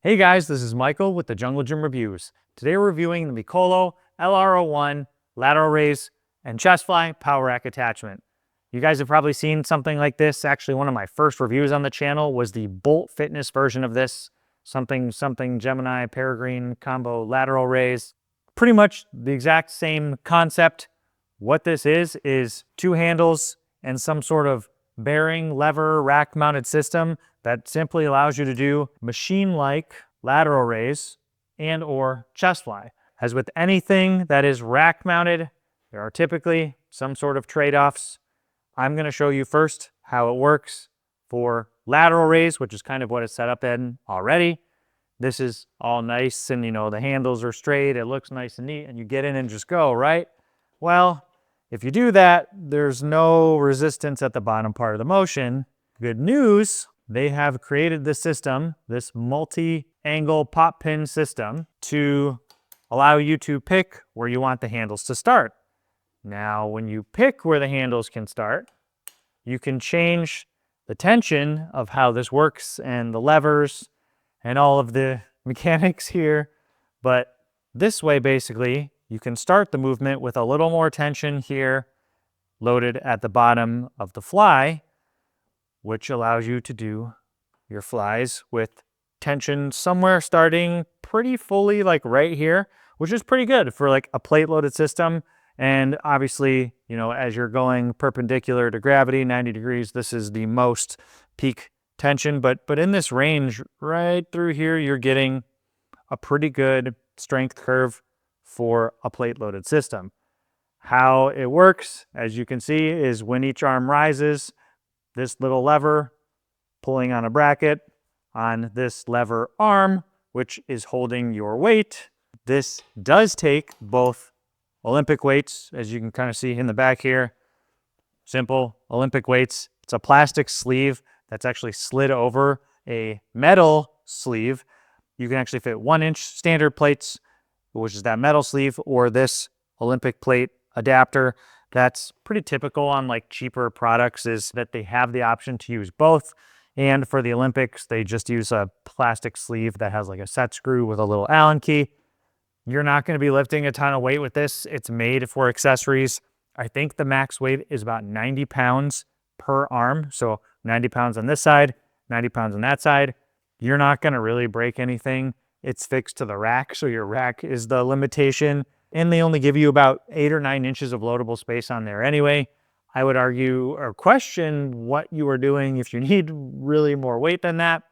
Hey guys, this is Michael with the Jungle Gym Reviews. Today we're reviewing the Mikolo LR01 lateral raise and chest fly power rack attachment. You guys have probably seen something like this. Actually, one of my first reviews on the channel was the Bolt Fitness version of this. Something Gemini Peregrine combo lateral raise. Pretty much the exact same concept. What this is two handles and some sort of bearing lever rack mounted system that simply allows you to do machine-like lateral raise and or chest fly. As with anything that is rack mounted, there are typically some sort of trade-offs. I'm going to show you first how it works for lateral raise, which is kind of what it's set up in already. This is all nice and the handles are straight, it looks nice and neat, and you get in and just go, right? Well, if you do that, there's no resistance at the bottom part of the motion. Good news, they have created this system, this multi-angle pop pin system, to allow you to pick where you want the handles to start. Now, when you pick where the handles can start, you can change the tension of how this works and the levers and all of the mechanics here. But this way, basically, you can start the movement with a little more tension here loaded at the bottom of the fly, which allows you to do your flies with tension somewhere starting pretty fully like right here, which is pretty good for like a plate loaded system. And obviously, as you're going perpendicular to gravity, 90 degrees, this is the most peak tension. But in this range right through here, you're getting a pretty good strength curve for a plate loaded system. How it works, as you can see, is when each arm rises, this little lever pulling on a bracket on this lever arm, which is holding your weight. This does take both Olympic weights, as you can kind of see in the back here. Simple Olympic weights. It's a plastic sleeve that's actually slid over a metal sleeve. You can actually fit 1-inch standard plates, which is that metal sleeve, or this Olympic plate adapter. That's pretty typical on like cheaper products, is that they have the option to use both. And for the Olympics, they just use a plastic sleeve that has like a set screw with a little Allen key. You're not going to be lifting a ton of weight with this. It's made for accessories. I think the max weight is about 90 pounds per arm. So 90 pounds on this side, 90 pounds on that side. You're not going to really break anything. It's fixed to the rack, so your rack is the limitation. And they only give you about 8 or 9 inches of loadable space on there anyway. I would argue or question what you are doing if you need really more weight than that.